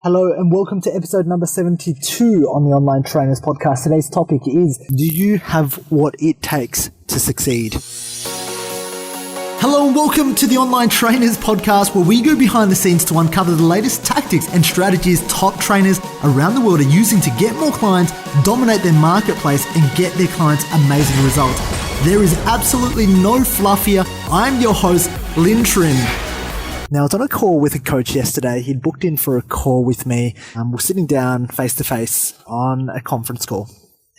Hello and welcome to episode number 72 on the Online Trainers Podcast. Today's topic is, do you have what it takes to succeed? Hello and welcome to the Online Trainers Podcast, where we go behind the scenes to uncover the latest tactics and strategies top trainers around the world are using to get more clients, dominate their marketplace, and get their clients amazing results. There is absolutely no fluff here. I'm your host, Lynn Trim. Now, I was on a call with a coach yesterday. He'd booked in for a call with me. We're sitting down face to face on a conference call,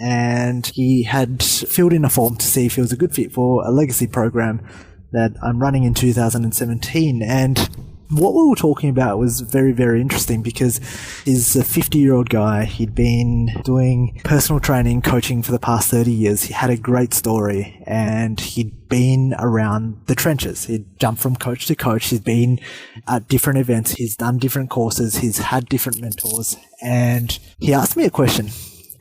and he had filled in a form to see if he was a good fit for a legacy program that I'm running in 2017. And what we were talking about was very, very interesting because he's a 50-year-old guy. He'd been doing personal training, coaching for the past 30 years. He had a great story, and he'd been around the trenches. He'd jumped from coach to coach. He'd been at different events. He's done different courses. He's had different mentors. And he asked me a question.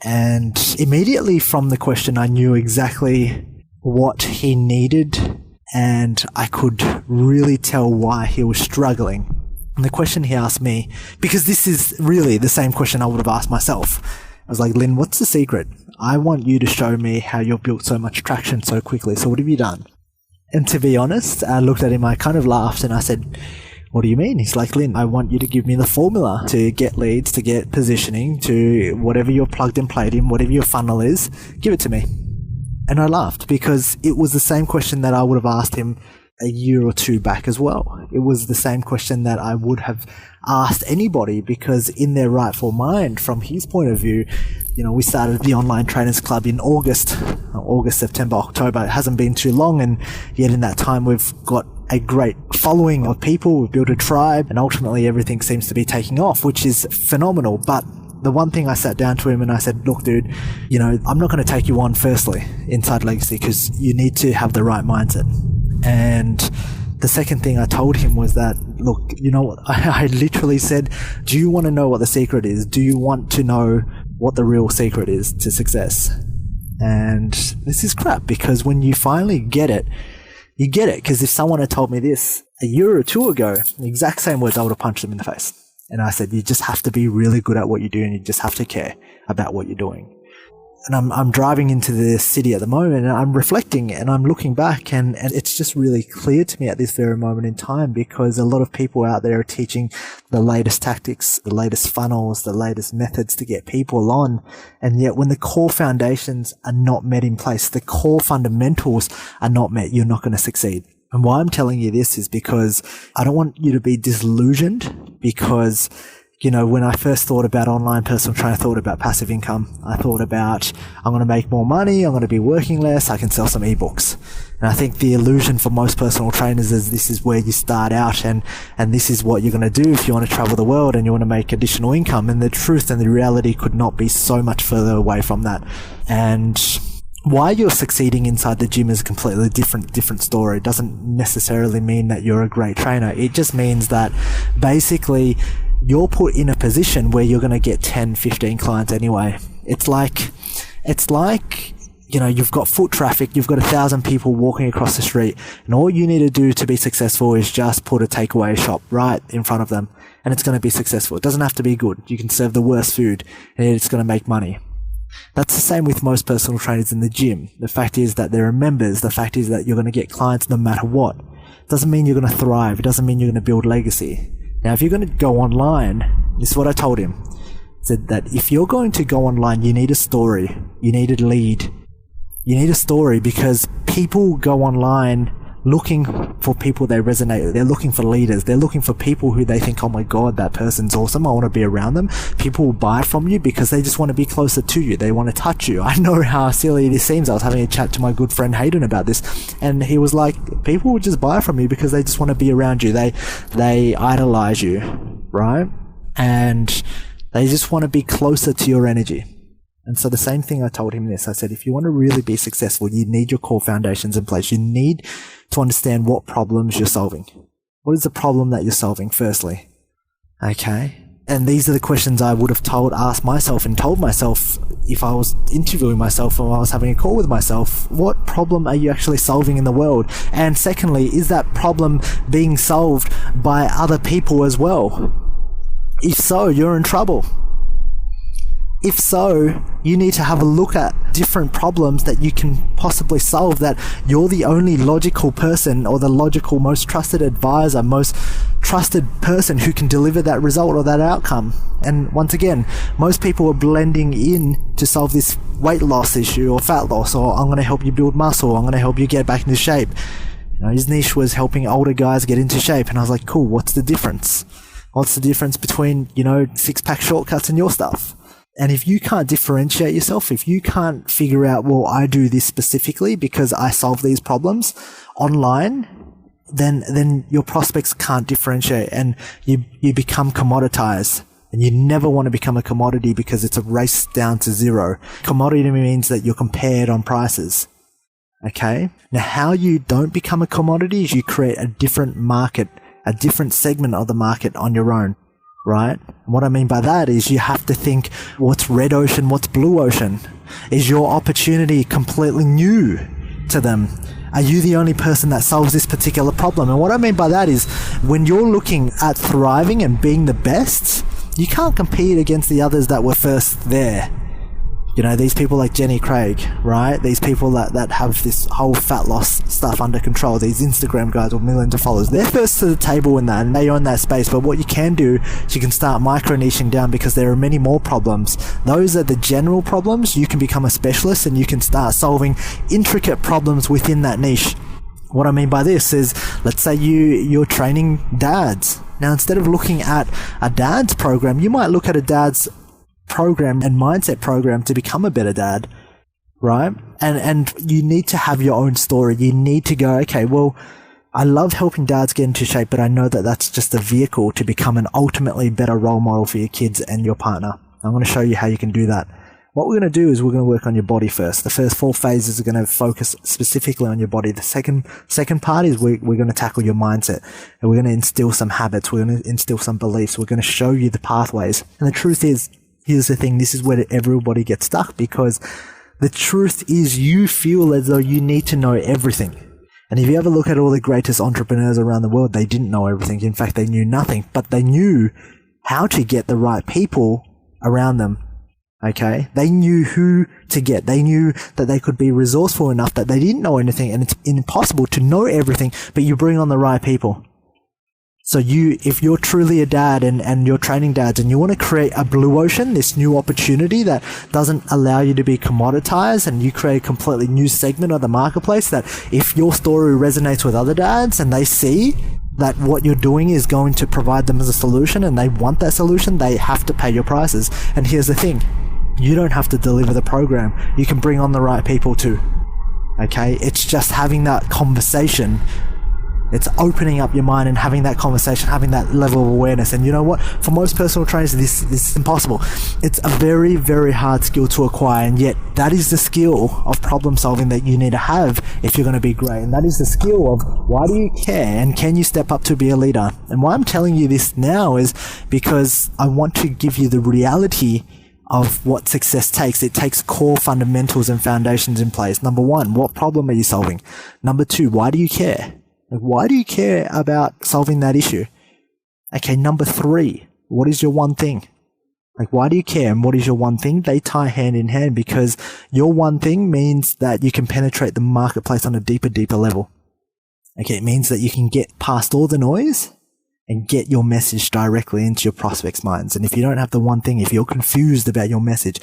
And immediately from the question, I knew exactly what he needed, and I could really tell why he was struggling. And the question he asked me, because this is really the same question I would have asked myself. I was like, Lynn, what's the secret? I want you to show me how you've built so much traction so quickly. So what have you done? And to be honest, I looked at him, I kind of laughed, and I said, what do you mean? He's like, Lynn, I want you to give me the formula to get leads, to get positioning, to whatever you're plugged and played in, whatever your funnel is, give it to me. And I laughed because it was the same question that I would have asked him a year or two back as well. It was the same question that I would have asked anybody, because in their rightful mind, from his point of view, we started the Online Trainers Club in August, September, October. It hasn't been too long, and yet in that time we've got a great following of people. We've built a tribe, and ultimately everything seems to be taking off, which is phenomenal. But the one thing I sat down to him and I said, look, dude, I'm not going to take you on firstly inside Legacy because you need to have the right mindset. And the second thing I told him was that, look, I literally said, do you want to know what the secret is? Do you want to know what the real secret is to success? And this is crap, because when you finally get it, you get it. Because if someone had told me this a year or two ago, the exact same words, I would have punched them in the face. And I said, you just have to be really good at what you do, and you just have to care about what you're doing. And I'm driving into the city at the moment, and I'm reflecting and I'm looking back, and it's just really clear to me at this very moment in time, because a lot of people out there are teaching the latest tactics, the latest funnels, the latest methods to get people on. And yet when the core foundations are not met in place, the core fundamentals are not met, you're not going to succeed. And why I'm telling you this is because I don't want you to be disillusioned, because when I first thought about online personal training, I thought about passive income. I thought about, I'm going to make more money, I'm going to be working less, I can sell some ebooks. And I think the illusion for most personal trainers is this is where you start out, and this is what you're going to do if you want to travel the world and you want to make additional income. And the truth and the reality could not be so much further away from that. And why you're succeeding inside the gym is a completely different story. It doesn't necessarily mean that you're a great trainer. It just means that basically you're put in a position where you're going to get 10, 15 clients anyway. It's like, you've got foot traffic, you've got 1,000 people walking across the street, and all you need to do to be successful is just put a takeaway shop right in front of them, and it's going to be successful. It doesn't have to be good. You can serve the worst food, and it's going to make money. That's the same with most personal trainers in the gym. The fact is that there are members. The fact is that you're going to get clients no matter what. It doesn't mean you're going to thrive. It doesn't mean you're going to build legacy. Now, if you're going to go online, this is what I told him. I said that if you're going to go online, you need a story. You need a lead. You need a story, because people go online looking for people they resonate with. They're looking for leaders. They're looking for people who they think, oh my God, that person's awesome. I want to be around them. People will buy from you because they just want to be closer to you. They want to touch you. I know how silly this seems. I was having a chat to my good friend Hayden about this, and he was like, people will just buy from you because they just want to be around you. They idolize you, right? And they just want to be closer to your energy. And so the same thing, I told him this. I said, if you want to really be successful, you need your core foundations in place. You need to understand what problems you're solving. What is the problem that you're solving, firstly? Okay. And these are the questions I would have asked myself and told myself if I was interviewing myself or I was having a call with myself. What problem are you actually solving in the world? And secondly, is that problem being solved by other people as well? If so, you're in trouble. If so, you need to have a look at different problems that you can possibly solve, that you're the only logical person or the logical, most trusted advisor, most trusted person who can deliver that result or that outcome. And once again, most people are blending in to solve this weight loss issue or fat loss, or I'm going to help you build muscle, I'm going to help you get back into shape. His niche was helping older guys get into shape. And I was like, cool, what's the difference? What's the difference between, six-pack shortcuts and your stuff? And if you can't differentiate yourself, if you can't figure out, well, I do this specifically because I solve these problems online, then your prospects can't differentiate, and you become commoditized. And you never want to become a commodity, because it's a race down to zero. Commodity means that you're compared on prices. Okay? Now, how you don't become a commodity is you create a different market, a different segment of the market on your own. Right? And what I mean by that is you have to think, what's red ocean, what's blue ocean? Is your opportunity completely new to them? Are you the only person that solves this particular problem? And what I mean by that is, when you're looking at thriving and being the best, you can't compete against the others that were first there. These people like Jenny Craig, right? These people that have this whole fat loss stuff under control, these Instagram guys with millions of followers, they're first to the table in that, and they own that space. But what you can do is you can start micro-niching down, because there are many more problems. Those are the general problems. You can become a specialist, and you can start solving intricate problems within that niche. What I mean by this is, let's say you're training dads. Now, instead of looking at a dad's program, you might look at a dad's program and mindset program to become a better dad, right? And you need to have your own story. You need to go, okay, well, I love helping dads get into shape, but I know that that's just a vehicle to become an ultimately better role model for your kids and your partner. I'm going to show you how you can do that. What we're going to do is we're going to work on your body first. The first 4 phases are going to focus specifically on your body. The second part is we're going to tackle your mindset, and we're going to instill some habits. We're going to instill some beliefs. We're going to show you the pathways. And the truth is, here's the thing, this is where everybody gets stuck, because the truth is you feel as though you need to know everything. And if you ever look at all the greatest entrepreneurs around the world, they didn't know everything. In fact, they knew nothing, but they knew how to get the right people around them. Okay? They knew who to get. They knew that they could be resourceful enough that they didn't know anything, and it's impossible to know everything, but you bring on the right people. So if you're truly a dad and you're training dads, and you want to create a blue ocean, this new opportunity that doesn't allow you to be commoditized, and you create a completely new segment of the marketplace, that if your story resonates with other dads and they see that what you're doing is going to provide them as a solution and they want that solution, they have to pay your prices. And here's the thing, you don't have to deliver the program. You can bring on the right people too. Okay? It's just having that conversation. It's opening up your mind and having that conversation, having that level of awareness. And you know what? For most personal trainers, this is impossible. It's a very, very hard skill to acquire, and yet that is the skill of problem solving that you need to have if you're going to be great. And that is the skill of, why do you care, and can you step up to be a leader? And why I'm telling you this now is because I want to give you the reality of what success takes. It takes core fundamentals and foundations in place. Number 1, what problem are you solving? Number 2, why do you care? Like, why do you care about solving that issue? Okay, number 3, what is your one thing? Like, why do you care, and what is your one thing? They tie hand in hand, because your one thing means that you can penetrate the marketplace on a deeper level. Okay, it means that you can get past all the noise and get your message directly into your prospects' minds. And if you don't have the one thing, if you're confused about your message,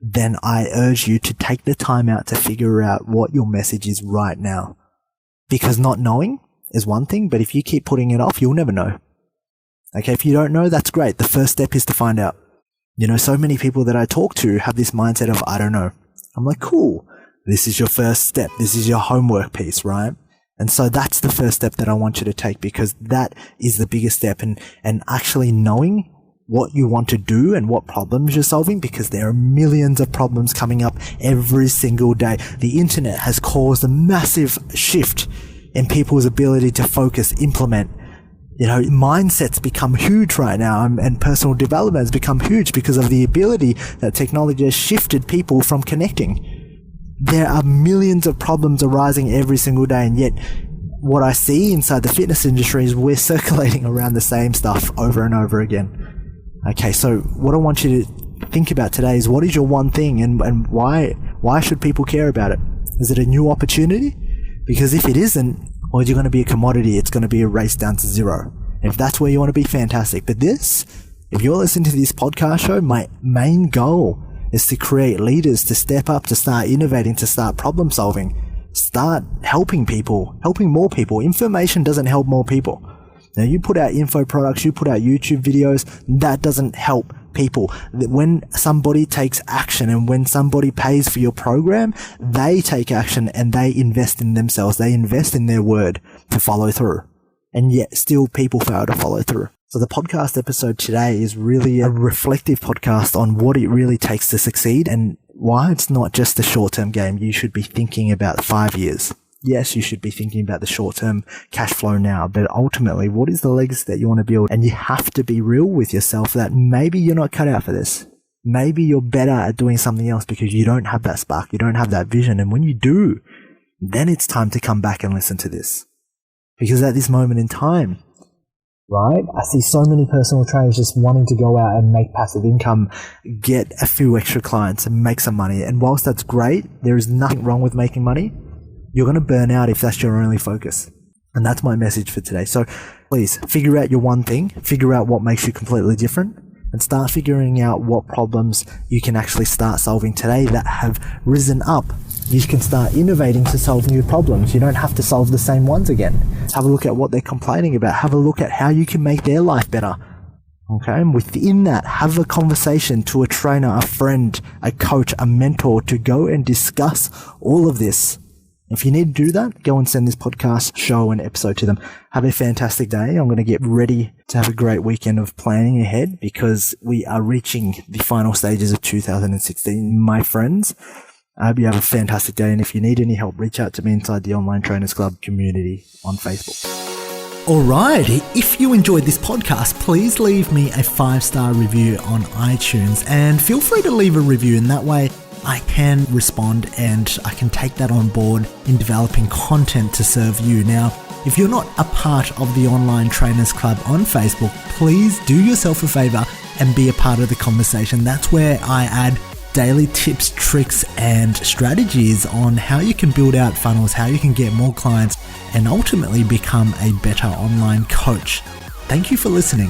then I urge you to take the time out to figure out what your message is right now. Because not knowing is one thing, but if you keep putting it off, you'll never know. Okay, if you don't know, that's great. The first step is to find out. So many people that I talk to have this mindset of, I don't know. I'm like, cool. This is your first step. This is your homework piece, right? And so that's the first step that I want you to take, because that is the biggest step. And actually knowing what you want to do and what problems you're solving, because there are millions of problems coming up every single day. The internet has caused a massive shift in people's ability to focus, implement. Mindsets become huge right now, and personal development has become huge because of the ability that technology has shifted people from connecting. There are millions of problems arising every single day, and yet what I see inside the fitness industry is we're circulating around the same stuff over and over again. Okay, so what I want you to think about today is, what is your one thing, and why should people care about it? Is it a new opportunity? Because if it isn't, well, you're going to be a commodity. It's going to be a race down to zero. If that's where you want to be, fantastic. But if you're listening to this podcast show, my main goal is to create leaders, to step up, to start innovating, to start problem solving, start helping people, helping more people. Information doesn't help more people. Now, you put out info products, you put out YouTube videos, that doesn't help people. When somebody takes action and when somebody pays for your program, they take action and they invest in themselves. They invest in their word to follow through. And yet still people fail to follow through. So the podcast episode today is really a reflective podcast on what it really takes to succeed and why it's not just a short-term game. You should be thinking about 5 years. Yes, you should be thinking about the short-term cash flow now, but ultimately, what is the legacy that you want to build? And you have to be real with yourself that maybe you're not cut out for this. Maybe you're better at doing something else because you don't have that spark, you don't have that vision. And when you do, then it's time to come back and listen to this. Because at this moment in time, right, I see so many personal trainers just wanting to go out and make passive income, get a few extra clients and make some money. And whilst that's great, there is nothing wrong with making money. You're going to burn out if that's your only focus. And that's my message for today. So please figure out your one thing, figure out what makes you completely different, and start figuring out what problems you can actually start solving today that have risen up. You can start innovating to solve new problems. You don't have to solve the same ones again. Have a look at what they're complaining about. Have a look at how you can make their life better. Okay, and within that, have a conversation to a trainer, a friend, a coach, a mentor to go and discuss all of this. If you need to do that, go and send this podcast show and episode to them. Have a fantastic day. I'm going to get ready to have a great weekend of planning ahead because we are reaching the final stages of 2016, my friends. I hope you have a fantastic day. And if you need any help, reach out to me inside the Online Trainers Club community on Facebook. Alright, if you enjoyed this podcast, please leave me a 5-star review on iTunes and feel free to leave a review. In that way, I can respond and I can take that on board in developing content to serve you. Now, if you're not a part of the Online Trainers Club on Facebook, please do yourself a favor and be a part of the conversation. That's where I add daily tips, tricks, and strategies on how you can build out funnels, how you can get more clients, and ultimately become a better online coach. Thank you for listening.